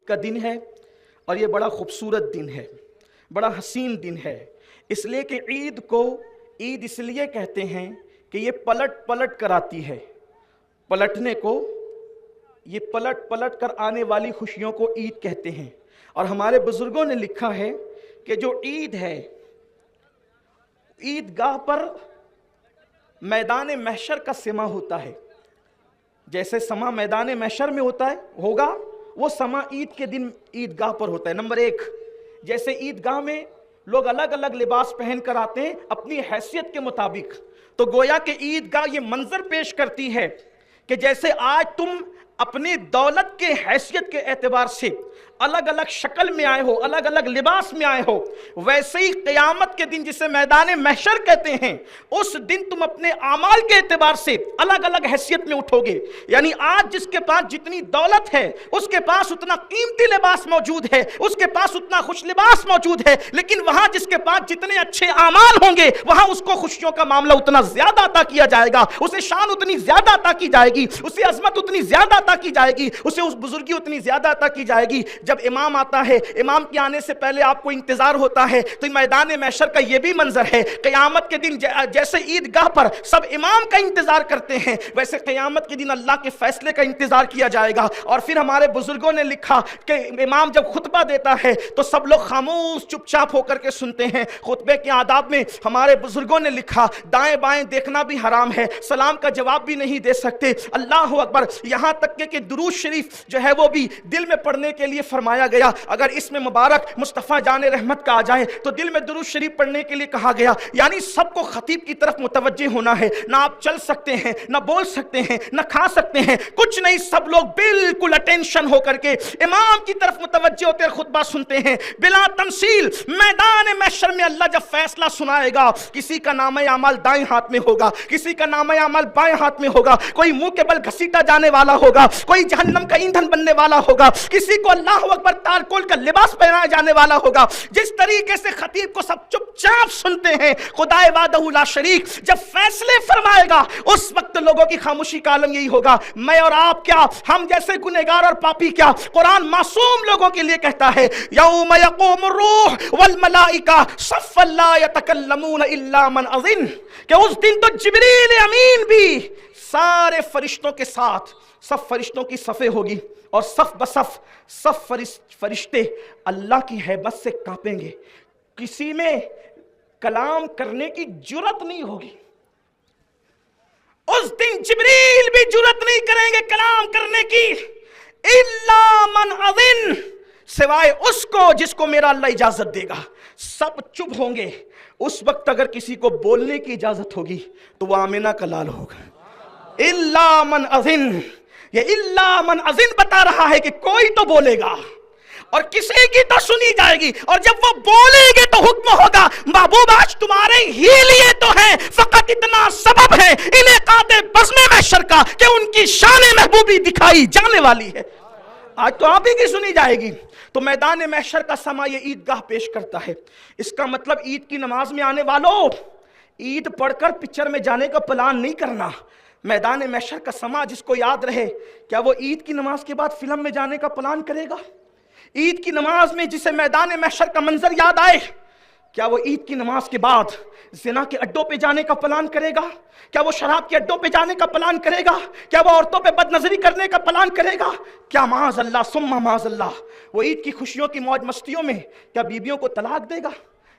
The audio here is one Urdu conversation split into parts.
کا دن ہے اور یہ بڑا خوبصورت دن ہے، بڑا حسین دن ہے، اس لیے کہ عید کو عید اس لیے کہتے ہیں کہ یہ پلٹ پلٹ کر آتی ہے، پلٹنے کو، یہ پلٹ پلٹ کر آنے والی خوشیوں کو عید کہتے ہیں۔ اور ہمارے بزرگوں نے لکھا ہے کہ جو عید ہے، عید گاہ پر میدان محشر کا سما ہوتا ہے، جیسے سما میدان محشر میں ہوتا ہے ہوگا، وہ سما عید کے دن عید گاہ پر ہوتا ہے۔ نمبر ایک، جیسے عید گاہ میں لوگ الگ الگ لباس پہن کر آتے ہیں اپنی حیثیت کے مطابق، تو گویا کہ عید گاہ یہ منظر پیش کرتی ہے کہ جیسے آج تم اپنی دولت کے حیثیت کے اعتبار سے الگ الگ شکل میں آئے ہو، الگ الگ لباس میں آئے ہو، ویسے ہی قیامت کے دن جسے میدان محشر کہتے ہیں، اس دن تم اپنے اعمال کے اعتبار سے الگ الگ حیثیت میں اٹھو گے۔ یعنی آج جس کے پاس جتنی دولت ہے، اس کے پاس اتنا قیمتی لباس موجود ہے، اس کے پاس اتنا خوش لباس موجود ہے، لیکن وہاں جس کے پاس جتنے اچھے اعمال ہوں گے، وہاں اس کو خوشیوں کا معاملہ اتنا زیادہ عطا کیا جائے گا، اسے شان اتنی زیادہ عطا کی جائے گی، اسے عظمت اتنی زیادہ عطا کی جائے گی، اسے اس بزرگی اتنی زیادہ عطا کی جائے گی۔ جب امام آتا ہے، امام کے آنے سے پہلے آپ کو انتظار ہوتا ہے، تو میدان محشر کا یہ بھی منظر ہے۔ قیامت کے دن جیسے عید گاہ پر سب امام کا انتظار کرتے ہیں، ویسے قیامت کے دن اللہ کے فیصلے کا انتظار کیا جائے گا۔ اور پھر ہمارے بزرگوں نے لکھا کہ امام جب خطبہ دیتا ہے تو سب لوگ خاموش چپ چاپ ہو کر کے سنتے ہیں۔ خطبے کے آداب میں ہمارے بزرگوں نے لکھا دائیں بائیں دیکھنا بھی حرام ہے، سلام کا جواب بھی نہیں دے سکتے، اللہ اکبر، یہاں تک کہ درود شریف جو ہے وہ بھی دل میں پڑھنے کے لیے فرمایا گیا۔ اگر اس میں مبارک مصطفیٰ جان رحمت کا آ جائے تو دل میں درود شریف پڑھنے کے لیے کہا گیا۔ یعنی سب کو خطیب کی طرف متوجہ ہونا ہے، نہ آپ چل سکتے ہیں، نہ بول سکتے ہیں، نہ کھا سکتے ہیں، کچھ نہیں، سب لوگ بالکل اٹینشن ہو کر کے امام کی طرف متوجہ ہوتے خطبہ سنتے ہیں بلا تمثیل۔ میدان محشر میں اللہ جب فیصلہ سنائے گا، کسی کا نامہ اعمال دائیں ہاتھ میں ہوگا، کسی کا نامہ اعمال بائیں ہاتھ میں ہوگا، کوئی منہ کے بل گھسیٹا جانے والا ہوگا، کوئی جہنم کا ایندھن بننے والا ہوگا، کسی کو اللہ اکبر تارکول کا لباس پہنایا جانے والا ہوگا۔ جس طریقے سے خطیب کو سب چپ چاپ سنتے ہیں، خدائے وحدہ لا شریک جب فیصلے فرمائے گا، اس وقت لوگوں کی خاموشی کا عالم یہی ہوگا۔ میں اور آپ کیا، ہم جیسے گنہگار اور پاپی کیا، قرآن معصوم لوگوں کے لیے کہتا ہے یوم یقوم الروح والملائکہ صفا لا یتکلمون الا من اذن، کہ اس دن تو جبریل امین بھی سارے فرشتوں کے ساتھ، سب فرشتوں کی صفیں ہوگی اور صف بصف سب فرشتے اللہ کی ہیبت سے کانپیں گے، کسی میں کلام کرنے کی جرت نہیں ہوگی۔ اس دن جبریل بھی جرت نہیں کریں گے کلام کرنے کی، الا من اذن، سوائے اس کو جس کو میرا اللہ اجازت دے گا۔ سب چپ ہوں گے۔ اس وقت اگر کسی کو بولنے کی اجازت ہوگی تو وہ آمنہ کا لال ہوگا۔ الا من اذن، یہ الا من اذن بتا رہا ہے کہ کوئی تو بولے گا اور کسی کی تو سنی جائے گی، اور جب وہ بولیں گے تو حکم ہوگا محبوب آج تمہارے ہی لیے تو ہے، فقط اتنا سبب ہے انعقاد بزم محشر کا کہ ان کی شان محبوبی دکھائی جانے والی ہے۔ آج تو آپ ہی کی سنی جائے گی۔ تو میدان محشر کا سما یہ عیدگاہ پیش کرتا ہے۔ اس کا مطلب عید کی نماز میں آنے والوں، عید پڑھ کر پکچر میں جانے کا پلان نہیں کرنا۔ میدان محشر کا سما جس کو یاد رہے، کیا وہ عید کی نماز کے بعد فلم میں جانے کا پلان کرے گا؟ عید کی نماز میں جسے میدان محشر کا منظر یاد آئے، کیا وہ عید کی نماز کے بعد زنا کے اڈوں پہ جانے کا پلان کرے گا؟ کیا وہ شراب کے اڈوں پہ جانے کا پلان کرے گا؟ کیا وہ عورتوں پہ بد نظری کرنے کا پلان کرے گا؟ کیا معاذ اللہ ثم معاذ اللہ وہ عید کی خوشیوں کی موج مستیوں میں کیا بیویوں کو طلاق دے گا؟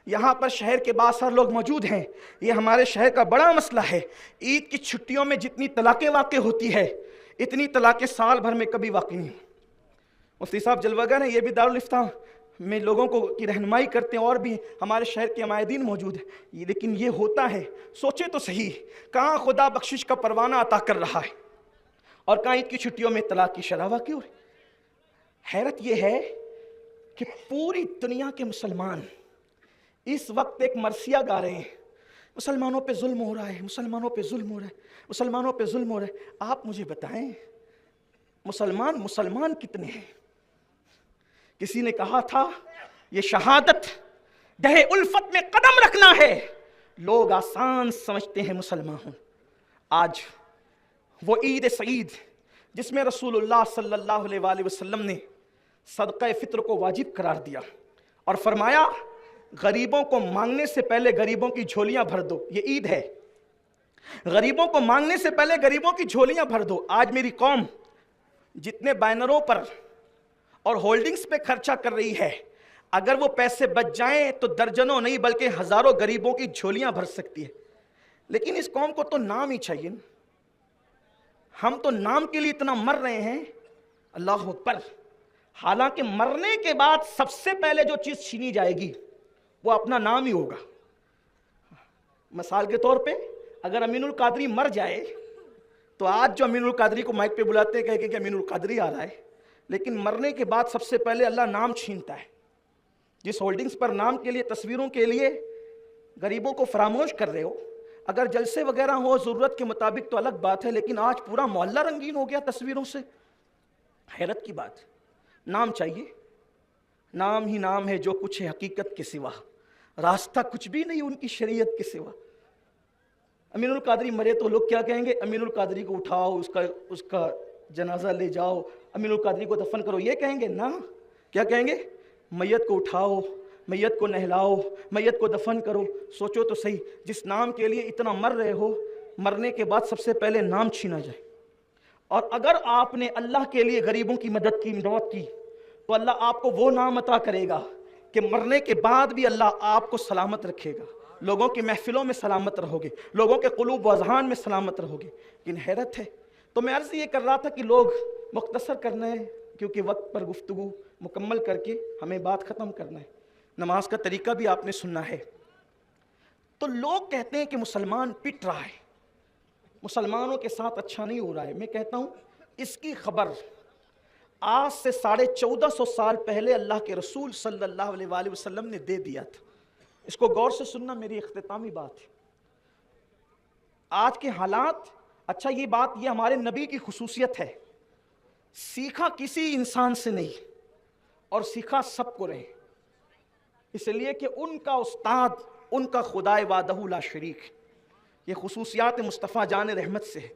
یہاں پر شہر کے بعض سارے لوگ موجود ہیں، یہ ہمارے شہر کا بڑا مسئلہ ہے۔ عید کی چھٹیوں میں جتنی طلاقیں واقع ہوتی ہے، اتنی طلاقیں سال بھر میں کبھی واقع نہیں ہوتی۔ مفتی صاحب جلوگر ہیں، یہ بھی دارالفتاح میں لوگوں کو کی رہنمائی کرتے ہیں، اور بھی ہمارے شہر کے عمائدین موجود ہیں، لیکن یہ ہوتا ہے۔ سوچے تو صحیح، کہاں خدا بخشش کا پروانہ عطا کر رہا ہے اور کہاں عید کی چھٹیوں میں طلاق کی شرح واقع ہو رہی۔ حیرت یہ ہے کہ پوری دنیا کے مسلمان اس وقت ایک مرثیہ گا رہے ہیں، مسلمانوں پہ ظلم ہو رہا ہے، مسلمانوں پہ ظلم ہو رہا ہے، مسلمانوں پہ ظلم ہو رہا ہے۔ آپ مجھے بتائیں مسلمان کتنے ہیں؟ کسی نے کہا تھا یہ شہادت دہ الفت میں قدم رکھنا ہے، لوگ آسان سمجھتے ہیں مسلمان ہوں۔ آج وہ عید سعید جس میں رسول اللہ صلی اللہ علیہ وآلہ وسلم نے صدقہ فطر کو واجب قرار دیا اور فرمایا غریبوں کو مانگنے سے پہلے غریبوں کی جھولیاں بھر دو. یہ عید ہے. غریبوں کو مانگنے سے پہلے غریبوں کی جھولیاں بھر دو. آج میری قوم جتنے بینروں پر اور ہولڈنگز پہ خرچہ کر رہی ہے، اگر وہ پیسے بچ جائیں تو درجنوں نہیں بلکہ ہزاروں غریبوں کی جھولیاں بھر سکتی ہے. لیکن اس قوم کو تو نام ہی چاہیے. ہم تو نام کے لیے اتنا مر رہے ہیں. اللہ اکبر. حالانکہ مرنے کے بعد سب سے پہلے جو چیز چھینی جائے گی وہ اپنا نام ہی ہوگا. مثال کے طور پہ اگر امین القادری مر جائے تو آج جو امین القادری کو مائک پہ بلاتے ہیں کہ امین القادری آ رہا ہے، لیکن مرنے کے بعد سب سے پہلے اللہ نام چھینتا ہے. جس ہولڈنگز پر نام کے لیے، تصویروں کے لیے غریبوں کو فراموش کر رہے ہو، اگر جلسے وغیرہ ہو ضرورت کے مطابق تو الگ بات ہے، لیکن آج پورا محلہ رنگین ہو گیا تصویروں سے. حیرت کی بات. نام چاہیے. نام ہی نام ہے جو کچھ ہے حقیقت کے سوا، راستہ کچھ بھی نہیں ان کی شریعت کے سوا. امین القادری مرے تو لوگ کیا کہیں گے؟ امین القادری کو اٹھاؤ، اس کا جنازہ لے جاؤ، امین القادری کو دفن کرو. یہ کہیں گے نا. کیا کہیں گے؟ میت کو اٹھاؤ، میت کو نہلاؤ، میت کو دفن کرو. سوچو تو صحیح، جس نام کے لیے اتنا مر رہے ہو، مرنے کے بعد سب سے پہلے نام چھینا جائے. اور اگر آپ نے اللہ کے لیے غریبوں کی مدد کی، امداد کی، تو اللہ آپ کو وہ نام عطا کرے گا کہ مرنے کے بعد بھی اللہ آپ کو سلامت رکھے گا. لوگوں کی محفلوں میں سلامت رہو گے، لوگوں کے قلوب و اذہان میں سلامت رہو گے. لیکن حیرت ہے. تو میں عرض یہ کر رہا تھا کہ لوگ مختصر کرنا ہے کیونکہ وقت پر گفتگو مکمل کر کے ہمیں بات ختم کرنا ہے. نماز کا طریقہ بھی آپ نے سننا ہے. تو لوگ کہتے ہیں کہ مسلمان پٹ رہا ہے، مسلمانوں کے ساتھ اچھا نہیں ہو رہا ہے. میں کہتا ہوں اس کی خبر آج سے 1450 سال پہلے اللہ کے رسول صلی اللہ علیہ وآلہ وسلم نے دے دیا تھا. اس کو غور سے سننا، میری اختتامی بات ہے. آج کے حالات، اچھا یہ بات یہ ہمارے نبی کی خصوصیت ہے، سیکھا کسی انسان سے نہیں اور سیکھا سب کو رہے. اس لیے کہ ان کا استاد ان کا خدائے وحدہ لا شریک. یہ خصوصیات مصطفیٰ جان رحمت سے ہے.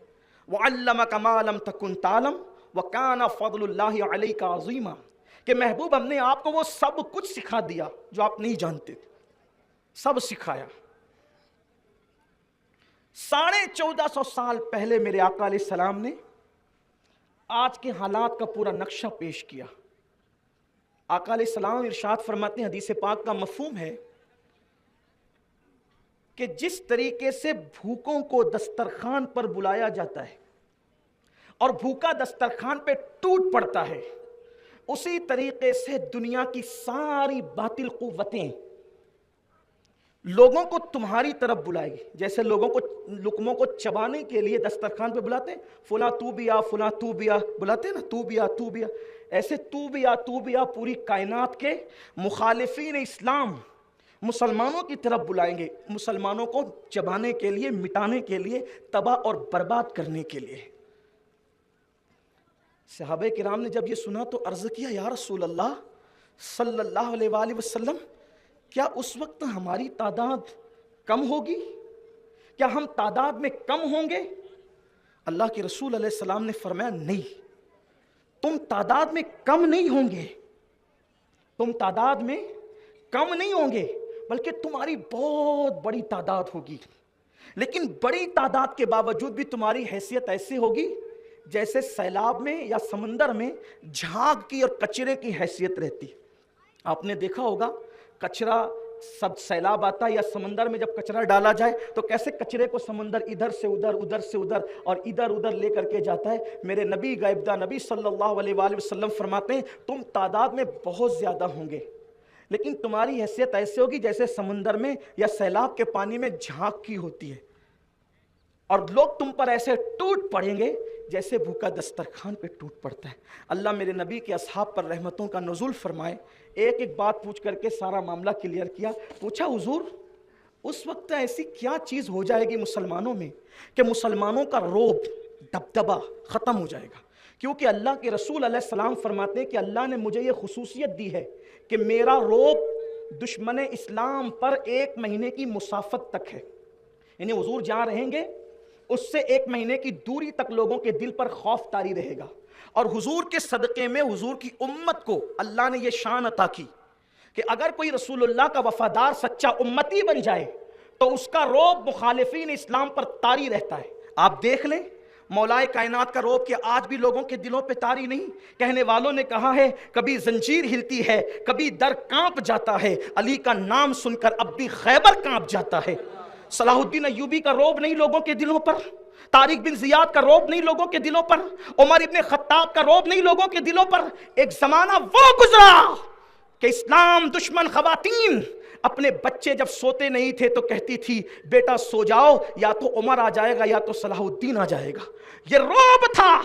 وَعَلَّمَكَ مَا لَمْ تَكُنْ تَعْلَمْ وَكَانَ فَضْلُ اللَّهِ عَلَيْكَ عَظِيمًا. کہ محبوب ہم نے آپ کو وہ سب کچھ سکھا دیا جو آپ نہیں جانتے تھے، سب سکھایا. 1450 سال پہلے میرے آقا علیہ السلام نے آج کے حالات کا پورا نقشہ پیش کیا. آقا علیہ السلام ارشاد فرماتے ہیں، حدیث پاک کا مفہوم ہے کہ جس طریقے سے بھوکوں کو دسترخوان پر بلایا جاتا ہے اور بھوکا دسترخوان پہ ٹوٹ پڑتا ہے، اسی طریقے سے دنیا کی ساری باطل قوتیں لوگوں کو تمہاری طرف بلائے گی. جیسے لوگوں کو لقموں کو چبانے کے لیے دسترخوان پہ بلاتے ہیں، فلاں تو بھی آ، فلاں تو بھی آ، بلاتے ہیں نا، تو بھی آ تو بھی آ. ایسے تو بھی آ تو بھی آ پوری کائنات کے مخالفین اسلام مسلمانوں کی طرف بلائیں گے، مسلمانوں کو چبانے کے لیے، مٹانے کے لیے، تباہ اور برباد کرنے کے لیے. صحابہ کرام نے جب یہ سنا تو عرض کیا، یا رسول اللہ صلی اللہ علیہ وآلہ وسلم، کیا اس وقت ہماری تعداد کم ہوگی؟ کیا ہم تعداد میں کم ہوں گے؟ اللہ کے رسول علیہ السلام نے فرمایا، نہیں، تم تعداد میں کم نہیں ہوں گے، تم تعداد میں کم نہیں ہوں گے، بلکہ تمہاری بہت بڑی تعداد ہوگی. لیکن بڑی تعداد کے باوجود بھی تمہاری حیثیت ایسی ہوگی جیسے سیلاب میں یا سمندر میں جھاگ کی اور کچرے کی حیثیت رہتی. آپ نے دیکھا ہوگا کچرا، سب سیلاب آتا ہے یا سمندر میں جب کچرا ڈالا جائے تو کیسے کچرے کو سمندر ادھر سے ادھر، ادھر سے ادھر اور ادھر ادھر لے کر کے جاتا ہے. میرے نبی غیبدہ نبی صلی اللہ علیہ وآلہ وسلم فرماتے ہیں، تم تعداد میں بہت زیادہ ہوں گے لیکن تمہاری حیثیت ایسے ہوگی جیسے سمندر میں یا سیلاب کے پانی میں جھاگ کی ہوتی ہے، اور لوگ تم پر ایسے ٹوٹ پڑیں گے جیسے بھوکا دسترخوان پہ ٹوٹ پڑتا ہے. اللہ میرے نبی کے اصحاب پر رحمتوں کا نزول فرمائے. ایک ایک بات پوچھ کر کے سارا معاملہ کلیئر کیا. پوچھا، حضور اس وقت ایسی کیا چیز ہو جائے گی مسلمانوں میں کہ مسلمانوں کا روب دبدبہ ختم ہو جائے گا؟ کیونکہ اللہ کے رسول علیہ السلام فرماتے ہیں کہ اللہ نے مجھے یہ خصوصیت دی ہے کہ میرا روب دشمن اسلام پر 1 مہینے کی مسافت تک ہے. یعنی حضور جہاں رہیں گے اس سے 1 مہینے کی دوری تک لوگوں کے دل پر خوف طاری رہے گا. اور حضور کے صدقے میں حضور کی امت کو اللہ نے یہ شان عطا کی کہ اگر کوئی رسول اللہ کا وفادار سچا امتی بن جائے تو اس کا رعب مخالفین اسلام پر طاری رہتا ہے. آپ دیکھ لیں مولائے کائنات کا رعب کہ آج بھی لوگوں کے دلوں پہ طاری نہیں. کہنے والوں نے کہا ہے کبھی زنجیر ہلتی ہے, کبھی در کانپ جاتا ہے, علی کا نام سن کر اب بھی خیبر کانپ جاتا ہے. صلاح الدین ایوبی کا رعب نہیں لوگوں کے دلوں پر, طارق بن زیاد کا رعب نہیں لوگوں کے دلوں پر, عمر ابن خطاب کا رعب نہیں لوگوں کے دلوں پر. ایک زمانہ وہ گزرا کہ اسلام دشمن خواتین اپنے بچے جب سوتے نہیں تھے تو کہتی تھی بیٹا سو جاؤ, یا تو عمر آ جائے گا یا تو صلاح الدین آ جائے گا. یہ رعب تھا.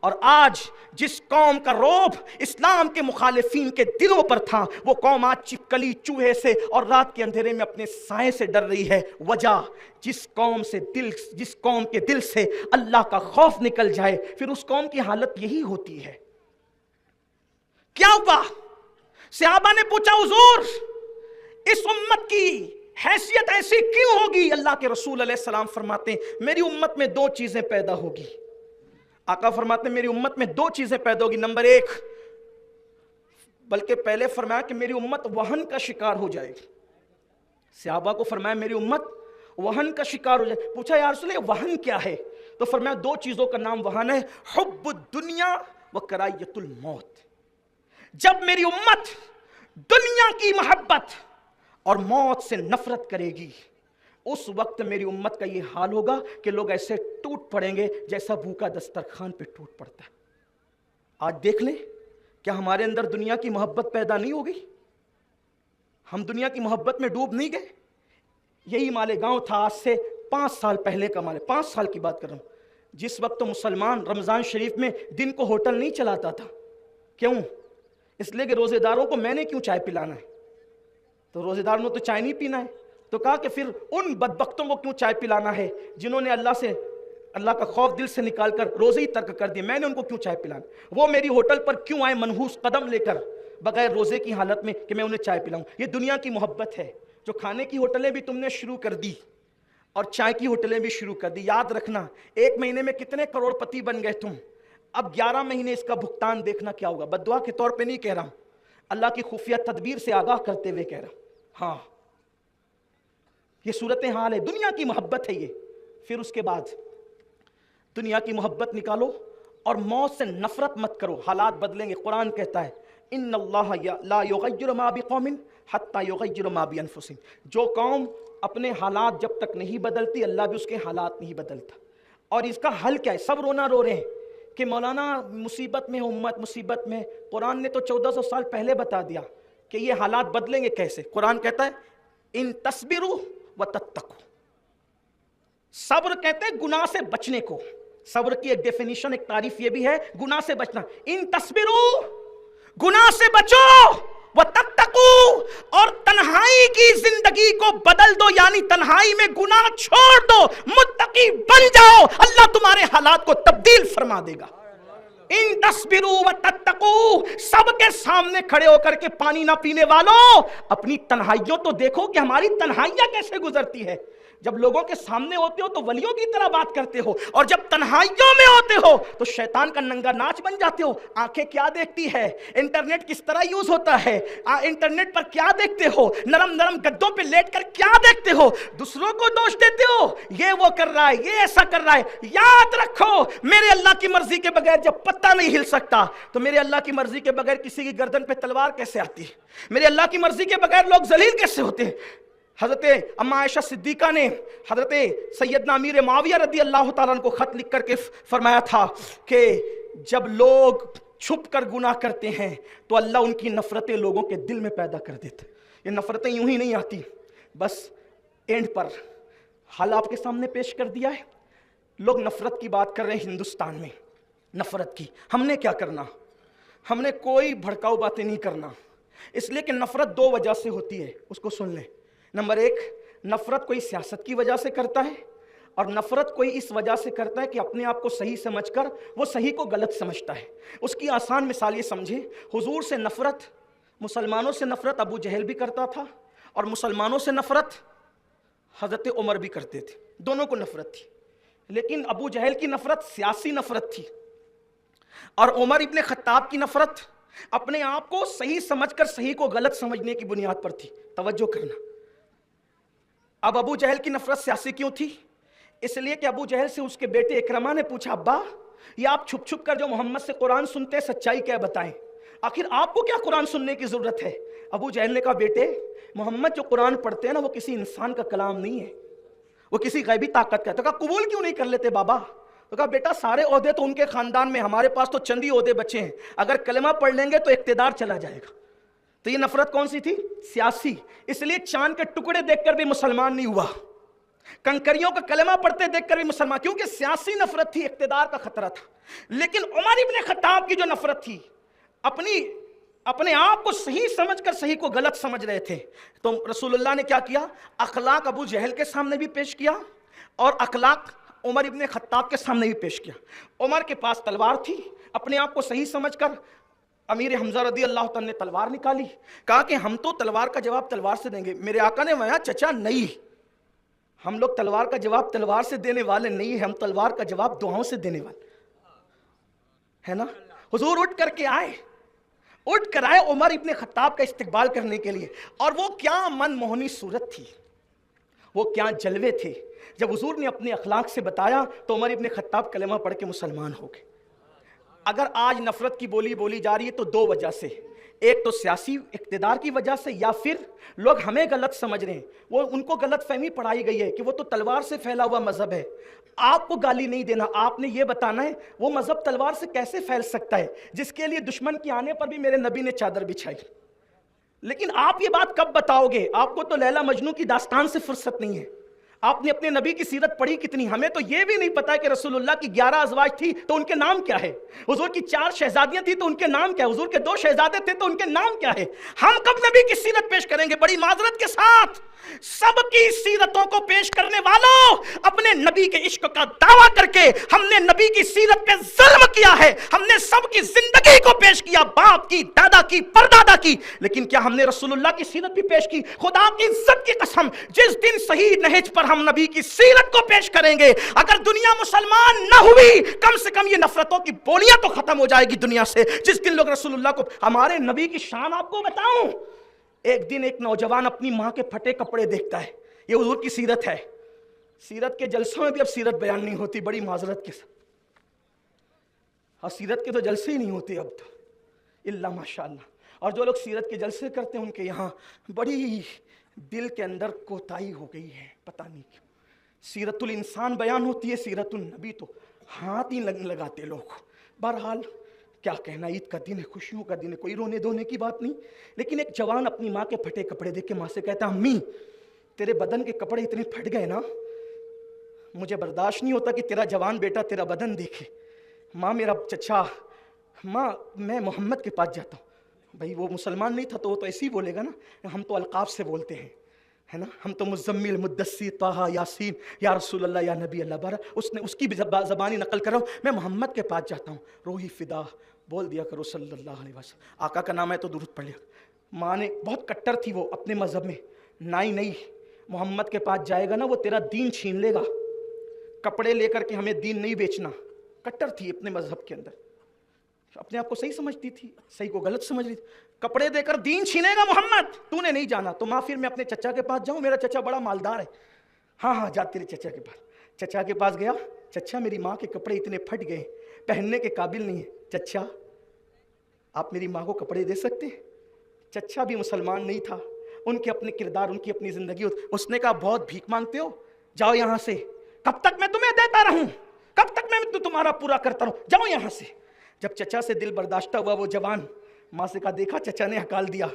اور آج جس قوم کا رعب اسلام کے مخالفین کے دلوں پر تھا, وہ قوم آج چپکلی چوہے سے اور رات کے اندھیرے میں اپنے سائے سے ڈر رہی ہے. وجہ جس قوم کے دل سے اللہ کا خوف نکل جائے پھر اس قوم کی حالت یہی ہوتی ہے. کیا ہوا؟ صحابہ نے پوچھا حضور اس امت کی حیثیت ایسی کیوں ہوگی؟ اللہ کے رسول علیہ السلام فرماتے ہیں میری امت میں 2 چیزیں پیدا ہوگی. آقا فرماتے ہیں میری امت میں 2 چیزیں پیدا ہوگی. نمبر 1, بلکہ پہلے فرمایا کہ میری امت وہن کا شکار ہو جائے گی. صحابہ کو فرمایا میری امت وہن کا شکار ہو جائے. پوچھا یا رسول اللہ وہن کیا ہے؟ تو فرمایا 2 چیزوں کا نام وہن ہے, حب الدنیا و کراہیت الموت. جب میری امت دنیا کی محبت اور موت سے نفرت کرے گی اس وقت میری امت کا یہ حال ہوگا کہ لوگ ایسے ٹوٹ پڑیں گے جیسا بھوکا دسترخوان پہ ٹوٹ پڑتا ہے. آج دیکھ لیں کیا ہمارے اندر دنیا کی محبت پیدا نہیں ہو گئی؟ ہم دنیا کی محبت میں ڈوب نہیں گئے؟ یہی مالیگاؤں تھا آج سے 5 سال پہلے کا 5 سال کی بات کر رہا ہوں, جس وقت تو مسلمان رمضان شریف میں دن کو ہوٹل نہیں چلاتا تھا. کیوں؟ اس لیے کہ روزے داروں کو میں نے کیوں چائے پلانا ہے, تو روزے داروں نے تو چائے نہیں پینا ہے. تو کہا کہ پھر ان بدبختوں کو کیوں چائے پلانا ہے جنہوں نے اللہ کا خوف دل سے نکال کر روزے ہی ترک کر دیے, میں نے ان کو کیوں چائے پلانا. وہ میری ہوٹل پر کیوں آئے منحوس قدم لے کر بغیر روزے کی حالت میں کہ میں انہیں چائے پلاؤں. یہ دنیا کی محبت ہے جو کھانے کی ہوٹلیں بھی تم نے شروع کر دی اور چائے کی ہوٹلیں بھی شروع کر دی. یاد رکھنا 1 مہینے میں کتنے کروڑ پتی بن گئے تم, اب 11 مہینے اس کا بھگتان دیکھنا کیا ہوگا. بددعا کے طور پہ نہیں کہہ رہا ہوں, اللہ کی خفیہ تدبیر سے آگاہ کرتے ہوئے کہہ رہا ہوں. ہاں یہ صورتحال ہے, دنیا کی محبت ہے یہ. پھر اس کے بعد دنیا کی محبت نکالو اور موت سے نفرت مت کرو, حالات بدلیں گے. قرآن کہتا ہے ان اللہ لا یغیر ما بقوم حتی یغیر ما بانفسہم. جو قوم اپنے حالات جب تک نہیں بدلتی اللہ بھی اس کے حالات نہیں بدلتا. اور اس کا حل کیا ہے؟ سب رونا رو رہے ہیں کہ مولانا مصیبت میں امت مصیبت میں. قرآن نے تو 1400 سال پہلے بتا دیا کہ یہ حالات بدلیں گے کیسے. قرآن کہتا ہے ان تصبروا وتتقوا. صبر کہتے ہیں گناہ سے بچنے کو. صبر کی ایک ڈیفینیشن, ایک تعریف یہ بھی ہے گناہ سے بچنا. ان تصبروا گناہ سے بچو, وتتقوا اور تنہائی کی زندگی کو بدل دو, یعنی تنہائی میں گناہ چھوڑ دو, متقی بن جاؤ, اللہ تمہارے حالات کو تبدیل فرما دے گا. ان تصبروا وتتقوا. سب کے سامنے کھڑے ہو کر کے پانی نہ پینے والوں اپنی تنہائیوں تو دیکھو کہ ہماری تنہائیاں کیسے گزرتی ہے. جب لوگوں کے سامنے ہوتے ہو تو ولیوں کی طرح بات کرتے ہو, اور جب تنہائیوں میں ہوتے ہو تو شیطان کا ننگا ناچ بن جاتے ہو. آنکھیں کیا دیکھتی ہے, انٹرنیٹ کس طرح یوز ہوتا ہے, انٹرنیٹ پر کیا دیکھتے ہو, نرم نرم گدوں پہ لیٹ کر کیا دیکھتے ہو, دوسروں کو دوش دیتے ہو یہ وہ کر رہا ہے یہ ایسا کر رہا ہے. یاد رکھو میرے اللہ کی مرضی کے بغیر جب پتہ نہیں ہل سکتا تو میرے اللہ کی مرضی کے بغیر کسی کی گردن پہ تلوار کیسے آتی ہے؟ میرے اللہ کی مرضی کے بغیر لوگ ذلیل کیسے ہوتے ہیں؟ حضرت اما عائشہ صدیقہ نے حضرت سیدنا امیر معاویہ رضی اللہ تعالیٰ عنہ کو خط لکھ کر کے فرمایا تھا کہ جب لوگ چھپ کر گناہ کرتے ہیں تو اللہ ان کی نفرتیں لوگوں کے دل میں پیدا کر دیتے. یہ نفرتیں یوں ہی نہیں آتی, بس اینڈ پر حال آپ کے سامنے پیش کر دیا ہے. لوگ نفرت کی بات کر رہے ہیں ہندوستان میں, نفرت کی. ہم نے کیا کرنا؟ ہم نے کوئی بھڑکاؤ باتیں نہیں کرنا, اس لیے کہ نفرت 2 وجہ سے ہوتی ہے, اس کو سن لیں. نمبر 1, نفرت کوئی سیاست کی وجہ سے کرتا ہے, اور نفرت کوئی اس وجہ سے کرتا ہے کہ اپنے آپ کو صحیح سمجھ کر وہ صحیح کو غلط سمجھتا ہے. اس کی آسان مثال یہ سمجھیں, حضور سے نفرت, مسلمانوں سے نفرت ابو جہل بھی کرتا تھا, اور مسلمانوں سے نفرت حضرت عمر بھی کرتے تھے. دونوں کو نفرت تھی. لیکن ابو جہل کی نفرت سیاسی نفرت تھی، اور عمر ابن خطاب کی نفرت اپنے آپ کو صحیح سمجھ کر صحیح کو غلط سمجھنے کی بنیاد پر تھی. توجہ کرنا. اب ابو جہل کی نفرت سیاسی کیوں تھی؟ اس لیے کہ ابو جہل سے اس کے بیٹے اکرمہ نے پوچھا، ابا یہ آپ چھپ چھپ کر جو محمد سے قرآن سنتے سچائی کیا بتائیں، آخر آپ کو کیا قرآن سننے کی ضرورت ہے؟ ابو جہل نے کہا، بیٹے محمد جو قرآن پڑھتے ہیں نا وہ کسی انسان کا کلام نہیں ہے، وہ کسی غیبی طاقت کا ہے. تو کہا قبول کیوں نہیں کر لیتے بابا؟ تو کہا بیٹا سارے عہدے تو ان کے خاندان میں، ہمارے پاس تو چند ہی عہدے بچے ہیں، اگر کلمہ پڑھ لیں گے تو اقتدار چلا جائے گا. تو یہ نفرت کون سی تھی؟ سیاسی. اس لیے چاند کے ٹکڑے دیکھ کر بھی مسلمان نہیں ہوا، کنکریوں کا کلمہ پڑھتے دیکھ کر بھی مسلمان، کیونکہ سیاسی نفرت تھی، اقتدار کا خطرہ تھا. لیکن عمر ابن خطاب کی جو نفرت تھی، اپنے آپ کو صحیح سمجھ کر صحیح کو غلط سمجھ رہے تھے. تو رسول اللہ نے کیا کیا؟ اخلاق ابو جہل کے سامنے بھی پیش کیا اور اخلاق عمر ابن خطاب کے سامنے بھی پیش کیا. عمر کے پاس تلوار تھی، اپنے آپ کو صحیح سمجھ کر امیر حمزہ رضی اللہ تعالیٰ نے تلوار نکالی، کہا کہ ہم تو تلوار کا جواب تلوار سے دیں گے. میرے آقا نے فرمایا، چچا نہیں، ہم لوگ تلوار کا جواب تلوار سے دینے والے نہیں ہیں، ہم تلوار کا جواب دعاؤں سے دینے والے ہے نا. حضور اٹھ کر کے آئے، اٹھ کر آئے عمر ابن خطاب کا استقبال کرنے کے لیے. اور وہ کیا من موہنی صورت تھی، وہ کیا جلوے تھے. جب حضور نے اپنے اخلاق سے بتایا تو عمر ابن خطاب کلمہ پڑھ کے مسلمان ہو گئے. اگر آج نفرت کی بولی جا رہی ہے تو دو وجہ سے، ایک تو سیاسی اقتدار کی وجہ سے، یا پھر لوگ ہمیں غلط سمجھ رہے ہیں. وہ ان کو غلط فہمی پڑھائی گئی ہے کہ وہ تو تلوار سے پھیلا ہوا مذہب ہے. آپ کو گالی نہیں دینا، آپ نے یہ بتانا ہے وہ مذہب تلوار سے کیسے پھیل سکتا ہے جس کے لیے دشمن کے آنے پر بھی میرے نبی نے چادر بچھائی. لیکن آپ یہ بات کب بتاؤ گے؟ آپ کو تو لیلا مجنو کی داستان سے فرصت نہیں ہے. آپ نے اپنے نبی کی سیرت پڑھی کتنی؟ ہمیں تو یہ بھی نہیں پتا کہ رسول اللہ کی 11 ازواج تھی تو ان کے نام کیا ہے، حضور کی 4 شہزادیاں تھی تو ان کے نام کیا ہے، حضور کے 2 شہزادے تھے تو ان کے نام کیا ہے. ہم کب نبی کی سیرت پیش کریں گے؟ بڑی معذرت کے ساتھ سب کی سیرتوں کو پیش کرنے والوں، اپنے نبی کے عشق کا دعویٰ کر کے ہم نے نبی کی سیرت پہ ظلم کیا ہے. ہم نے سب کی زندگی کو پیش کیا، باپ کی، دادا کی، پردادا کی، لیکن کیا ہم نے رسول اللہ کی سیرت بھی پیش کی؟ خدا کی عزت کی قسم، جس دن صحیح نہج پر ہم نبی کی سیرت کو پیش کریں گے، اگر دنیا مسلمان نہ ہوئی کم سے کم یہ نفرتوں کی بولیاں تو ختم ہو جائے گی دنیا سے. جس دن لوگ رسول اللہ کو، ہمارے نبی کی شان آپ کو بتاؤں، ایک دن ایک نوجوان اپنی ماں کے پھٹے کپڑے دیکھتا ہے. یہ حضور کی سیرت ہے. سیرت کے جلسوں میں بھی اب سیرت بیان نہیں ہوتی، بڑی معذرت کے ساتھ. اور سیرت کے تو جلسے ہی نہیں ہوتے اب تو، الا ماشاءاللہ. اور جو لوگ سیرت کے جلسے کرتے ہیں ان کے یہاں بڑی دل کے اندر کوتاہی ہو گئی ہے، پتہ نہیں کیوں. سیرت الانسان بیان ہوتی ہے، سیرت النبی تو ہاتھ ہی لگاتے لوگ. بہرحال کیا کہنا، عید کا دن ہے، خوشیوں کا دن ہے، کوئی رونے دھونے کی بات نہیں. لیکن ایک جوان اپنی ماں کے پھٹے کپڑے دیکھ کے ماں سے کہتا، امی تیرے بدن کے کپڑے اتنے پھٹ گئے نا، مجھے برداشت نہیں ہوتا کہ تیرا جوان بیٹا تیرا بدن دیکھے. ماں میرا چچا، ماں میں محمد کے پاس جاتا ہوں. بھائی وہ مسلمان نہیں تھا تو وہ تو ایسے ہی بولے گا نا، ہم تو القاب سے بولتے ہیں، ہے نا، ہم تو مزمل، مدثر، طٰہٰ، یاسین، یا رسول اللہ، یا نبی اللہ. بارہ اس کی بھی زبانی نقل کر رہا ہوں، میں محمد کے پاس جاتا ہوں. روحی فدا بول دیا کرو صلی اللہ علیہ وسلم، آقا کا نام ہے تو درود پڑھ لیا. ماں نے بہت کٹر تھی وہ اپنے مذہب میں، نہیں محمد کے پاس جائے گا نا وہ تیرا دین چھین لے گا، کپڑے لے کر کے ہمیں دین نہیں بیچنا. کٹر تھی اپنے مذہب کے اندر، اپنے آپ کو صحیح سمجھتی تھی، صحیح کو غلط سمجھ رہی تھی. کپڑے دے کر دین چھینے گا محمد، تو نے نہیں جانا. تو ماں پھر میں اپنے چچا کے پاس جاؤں، میرا چچا بڑا مالدار ہے. ہاں جا تیرے چچا کے پاس. چچا کے پاس گیا، چچا میری ماں کے کپڑے اتنے پھٹ گئے پہننے کے قابل نہیں ہے. چچا آپ میری ماں کو کپڑے دے سکتے ہیں؟ چچا بھی مسلمان نہیں تھا، ان کے اپنے کردار، ان کی اپنی زندگی. اس نے کہا بہت بھیک مانگتے ہو، جاؤ یہاں سے، کب تک میں تمہیں دیتا رہوں، کب تک میں تمہارا پورا کرتا رہوں، جاؤ یہاں سے. جب چچا سے دل برداشتہ ہوا وہ جوان، ماں سے کہا دیکھا چچا نے ہکال دیا،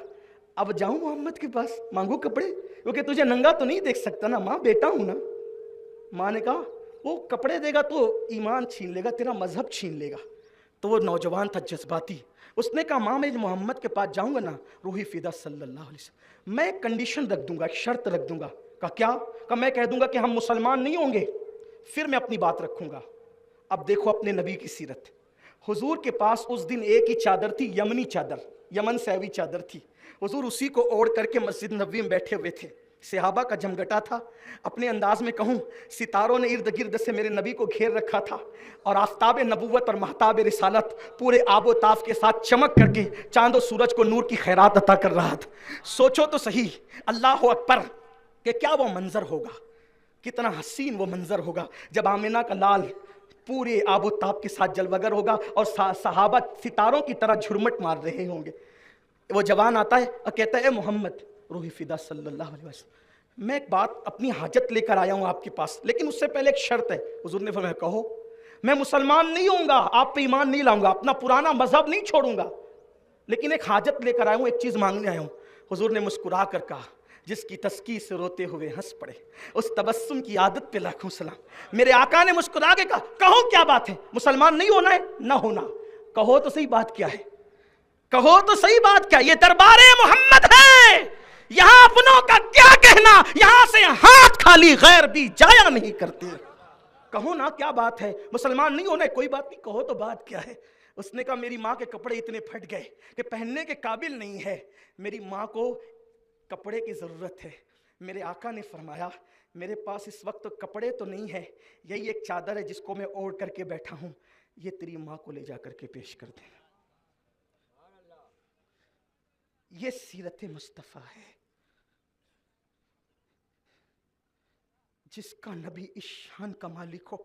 اب جاؤں محمد کے پاس مانگو کپڑے، کیونکہ تجھے ننگا تو نہیں دیکھ سکتا نا ماں، بیٹا ہوں نا. ماں نے کہا وہ کپڑے دے گا تو ایمان چھین لے گا، تیرا مذہب چھین لے گا. تو وہ نوجوان تھا جذباتی، اس نے کہا ماں میں محمد کے پاس جاؤں گا نا، روحی فدا صلی اللہ علیہ وسلم، میں ایک کنڈیشن رکھ دوں گا، ایک شرط رکھ دوں گا. کہا کیا؟ کہا میں کہہ دوں گا کہ ہم مسلمان نہیں ہوں گے، پھر میں اپنی بات رکھوں گا. اب دیکھو اپنے نبی کی سیرت. حضور کے پاس اس دن ایک ہی چادر تھی، یمنی چادر، یمن سے آئی چادر تھی. حضور اسی کو اوڑھ کر کے مسجد نبوی میں بیٹھے ہوئے تھے. صحابہ کا جمگٹا تھا. اپنے انداز میں کہوں ستاروں نے ارد گرد سے میرے نبی کو گھیر رکھا تھا اور آفتاب نبوت اور مہتاب رسالت پورے آب و تاف کے ساتھ چمک کر کے چاند و سورج کو نور کی خیرات عطا کر رہا تھا. سوچو تو صحیح, اللہ اکبر, کہ کیا وہ منظر ہوگا, کتنا حسین وہ منظر ہوگا جب آمنہ کا لال پورے آب و تاب کے ساتھ جلوگر ہوگا اور صحابہ ستاروں کی طرح جھرمٹ مار رہے ہوں گے. وہ جوان آتا ہے اور کہتا ہے اے محمد روح فدا صلی اللہ علیہ وسلم, میں ایک بات اپنی حاجت لے کر آیا ہوں آپ کے پاس, لیکن اس سے پہلے ایک شرط ہے. حضور نے فرمایا کہو. میں مسلمان نہیں ہوں گا, آپ پہ ایمان نہیں لاؤں گا, اپنا پرانا مذہب نہیں چھوڑوں گا, لیکن ایک حاجت لے کر آیا ہوں, ایک چیز مانگنے آیا ہوں. حضور نے مسکرا کر کہا, جس کی تسکی سے روتے ہوئے ہنس پڑے اس تبسم کی عادت پہ لاکھوں سلام. میرے آقا نے مسکرا کے کہا کہو کیا بات ہے, مسلمان نہیں ہونا ہے نہ ہونا, کہو تو صحیح بات کیا ہے, کہو تو صحیح بات کیا. یہ دربار محمد ہے, یہاں اپنوں کا کیا کہنا, یہاں سے ہاتھ خالی غیر بھی جایا نہیں کرتے. کہو نا کیا بات ہے, مسلمان نہیں ہونا ہے, کوئی بات نہیں, کہو تو بات کیا ہے. اس نے کہا میری ماں کے کپڑے اتنے پھٹ گئے کہ پہننے کے قابل نہیں ہے, میری ماں کو کپڑے کی ضرورت ہے. میرے آقا نے فرمایا میرے پاس اس وقت کپڑے تو نہیں ہے, یہی ایک چادر ہے جس کو میں اوڑھ کر کے بیٹھا ہوں, یہ تیری ماں کو لے جا کر کے پیش کر دیں. یہ سیرت مصطفیٰ ہے جس کا نبی اس شان کا مالک ہو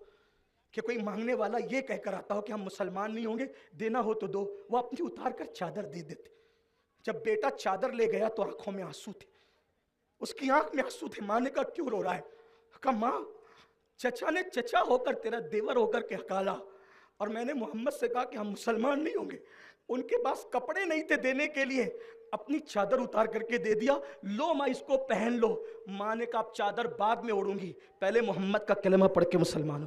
کہ کوئی مانگنے والا یہ کہہ کر آتا ہو کہ ہم مسلمان نہیں ہوں گے, دینا ہو تو دو, وہ اپنی اتار کر چادر دے دیتے. جب بیٹا چادر لے گیا تو آنکھوں میں آنسو تھے, اس کی آنکھ میں آنسو تھے. ماں نے کہا کیوں رو رہا ہے, کہا ماں چچا نے چچا ہو کر تیرا دیور ہو کر کے ہکالا, اور میں نے محمد سے کہا کہ ہم مسلمان نہیں ہوں گے, ان کے پاس کپڑے نہیں تھے دینے کے لیے, اپنی چادر اتار کر کے دے دیا, لو ماں اس کو پہن لو. ماں نے کہا اب چادر بعد میں اوڑھوں گی, پہلے محمد کا کلمہ پڑھ کے مسلمان